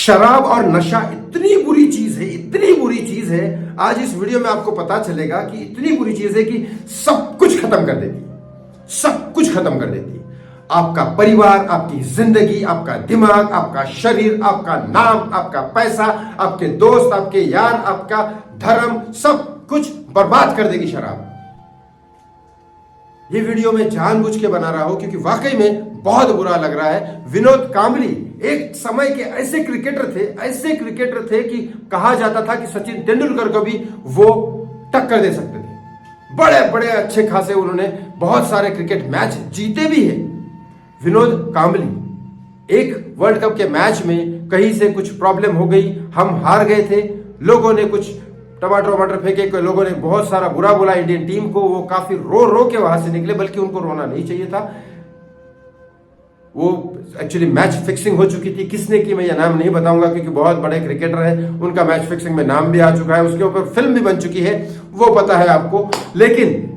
शराब और नशा इतनी बुरी चीज है, इतनी बुरी चीज है। आज इस वीडियो में आपको पता चलेगा कि इतनी बुरी चीज है कि सब कुछ खत्म कर देती है, सब कुछ खत्म कर देती है। आपका परिवार, आपकी जिंदगी, आपका दिमाग, आपका शरीर, आपका नाम, आपका पैसा, आपके दोस्त, आपके यार, आपका धर्म, सब कुछ बर्बाद कर देगी शराब। ये वीडियो मैं जानबूझ के बना रहा हूं क्योंकि वाकई में बहुत बुरा लग रहा है। विनोद कांबली एक समय के ऐसे क्रिकेटर थे कि कहा जाता था कि सचिन तेंदुलकर को भी वो टक्कर दे सकते थे। बड़े बड़े अच्छे खासे उन्होंने बहुत सारे क्रिकेट मैच जीते भी हैं। विनोद कांबली एक वर्ल्ड कप के मैच में कहीं से कुछ प्रॉब्लम हो गई, हम हार गए थे, लोगों ने कुछ टमाटर फेंके, लोगों ने बहुत सारा बुरा बोला इंडियन टीम को, वो काफी रो के वहां से निकले, बल्कि उनको रोना नहीं चाहिए था। वो एक्चुअली मैच फिक्सिंग हो चुकी थी। किसने की मैं ये नाम नहीं बताऊंगा क्योंकि बहुत बड़े क्रिकेटर है, उनका मैच फिक्सिंग में नाम भी आ चुका है, उसके ऊपर फिल्म भी बन चुकी है, वो पता है आपको। लेकिन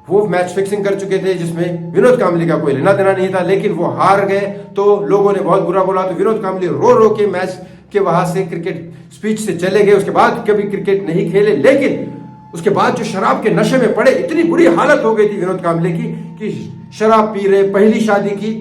वो मैच फिक्सिंग कर चुके थे जिसमें विनोद कांबली का कोई लेना देना नहीं था, लेकिन वो हार गए तो लोगों ने बहुत बुरा बोला। तो विनोद कांबली रो के मैच के वहां से क्रिकेट स्पीच से चले गए। उसके बाद कभी क्रिकेट नहीं खेले, लेकिन उसके बाद जो शराब के नशे में पड़े, इतनी बुरी हालत हो गई थी विनोद कांबली की कि शराब पी रहे, पहली शादी की,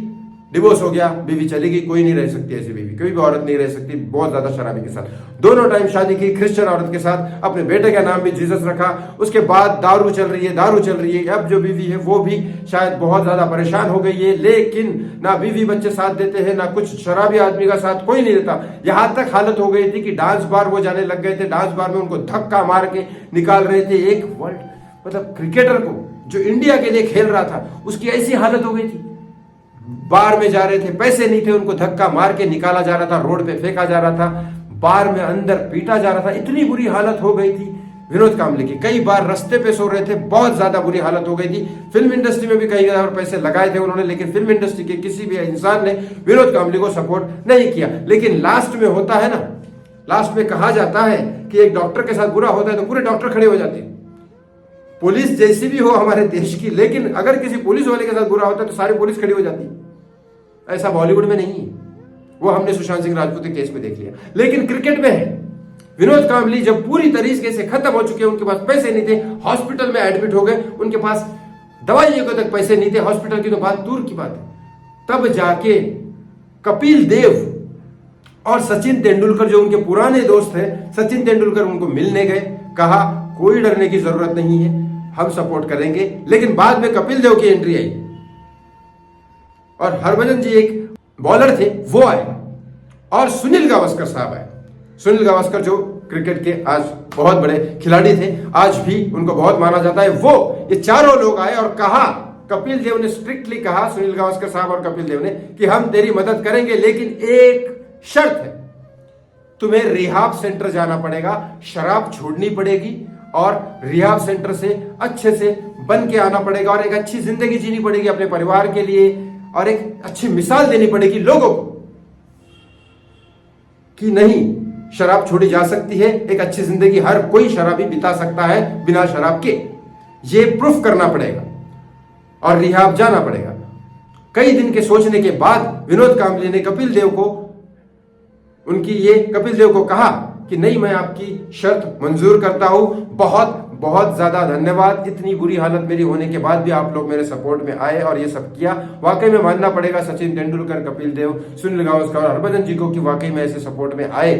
डिवोर्स हो गया, बीवी चली गई। कोई नहीं रह सकती ऐसी बीवी, कोई भी औरत नहीं रह सकती बहुत ज्यादा शराबी के साथ। दोनों टाइम शादी की क्रिश्चियन औरत के साथ, अपने बेटे का नाम भी जीसस रखा। उसके बाद दारू चल रही है। अब जो बीवी है वो भी शायद बहुत ज्यादा परेशान हो गई है, लेकिन ना बीवी बच्चे साथ देते हैं, ना कुछ शराबी आदमी का साथ कोई नहीं देता। यहां तक हालत हो गई थी कि डांस बार वो जाने लग गए थे, डांस बार में उनको धक्का मार के निकाल रहे थे। एक वर्ल्ड मतलब क्रिकेटर को जो इंडिया के लिए खेल रहा था, उसकी ऐसी हालत हो गई थी। बार में जा रहे थे, पैसे नहीं थे, उनको धक्का मार के निकाला जा रहा था, रोड पे फेंका जा रहा था, बार में अंदर पीटा जा रहा था। इतनी बुरी हालत हो गई थी विनोद कांबली की। कई बार रास्ते पे सो रहे थे, बहुत ज्यादा बुरी हालत हो गई थी। फिल्म इंडस्ट्री में भी कई बार पैसे लगाए थे उन्होंने, लेकिन फिल्म इंडस्ट्री के किसी भी इंसान ने विनोद कांबली को सपोर्ट नहीं किया। लेकिन लास्ट में होता है ना, लास्ट में कहा जाता है कि एक डॉक्टर के साथ बुरा होता है तो पूरे डॉक्टर खड़े हो जाते हैं। पुलिस जैसी भी हो हमारे देश की, लेकिन अगर किसी पुलिस वाले के साथ बुरा होता है तो सारी पुलिस खड़ी हो जाती है। ऐसा बॉलीवुड में नहीं है, वो हमने सुशांत सिंह राजपूत के केस में देख लिया। लेकिन क्रिकेट में है। विनोद कांबली जब पूरी तरीके से खत्म हो चुके, उनके पास पैसे नहीं थे, हॉस्पिटल में एडमिट हो गए, उनके पास दवाइयों को तक पैसे नहीं थे, हॉस्पिटल की तो बात दूर की बात है। तब जाके कपिल देव और सचिन तेंदुलकर जो उनके पुराने दोस्त हैं, सचिन तेंदुलकर उनको मिलने गए, कहा कोई डरने की जरूरत नहीं है, हम सपोर्ट करेंगे। लेकिन बाद में कपिल देव की एंट्री आई और हरभजन जी एक बॉलर थे, वो आए, और सुनील गावस्कर साहब आए। सुनील गावस्कर जो क्रिकेट के आज बहुत बड़े खिलाड़ी थे, आज भी उनको बहुत माना जाता है, वो ये चारों लोग आए और कहा, कपिल देव ने स्ट्रिक्टली कहा, सुनील गावस्कर साहब और कपिल देव ने, कि हम तेरी मदद करेंगे, लेकिन एक शर्त है, तुम्हें रिहाब सेंटर जाना पड़ेगा, शराब छोड़नी पड़ेगी और रिहाब सेंटर से अच्छे से बन के आना पड़ेगा और एक अच्छी जिंदगी जीनी पड़ेगी अपने परिवार के लिए, और एक अच्छी मिसाल देनी पड़ेगी लोगों को कि नहीं, शराब छोड़ी जा सकती है, एक अच्छी जिंदगी हर कोई शराबी बिता सकता है बिना शराब के। ये प्रूफ करना पड़ेगा और रिहाब जाना पड़ेगा। कई दिन के सोचने के बाद विनोद कांबली ने कपिल देव को कहा कि नहीं, मैं आपकी शर्त मंजूर करता हूं, बहुत बहुत ज्यादा धन्यवाद। इतनी बुरी हालत मेरी होने के बाद भी आप लोग मेरे सपोर्ट में आए और ये सब किया। वाकई में मानना पड़ेगा सचिन तेंदुलकर, कपिल देव, सुनील गावस्कर और हरभजन जी को कि वाकई में ऐसे सपोर्ट में आए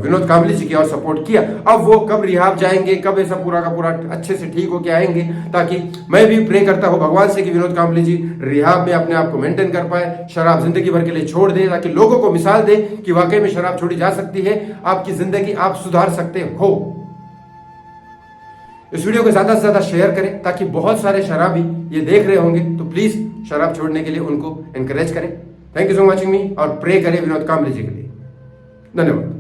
विनोद कांबली जी की और सपोर्ट किया। अब वो कब रिहाब जाएंगे, कब ऐसा पूरा का पूरा अच्छे से ठीक होके आएंगे, ताकि मैं भी प्रे करता हूँ भगवान से कि विनोद कांबली जी रिहाब में अपने आप को मेंटेन कर पाए, शराब जिंदगी भर के लिए छोड़ दे, ताकि लोगों को मिसाल दे कि वाकई में शराब छोड़ी जा सकती है, आपकी जिंदगी आप सुधार सकते हो। इस वीडियो को ज्यादा से ज्यादा शेयर करें ताकि बहुत सारे शराबी ये देख रहे होंगे, तो प्लीज शराब छोड़ने के लिए उनको एनकरेज करें। थैंक यू सो मच मी, और प्रे करें विनोद कांबली जी के लिए। धन्यवाद।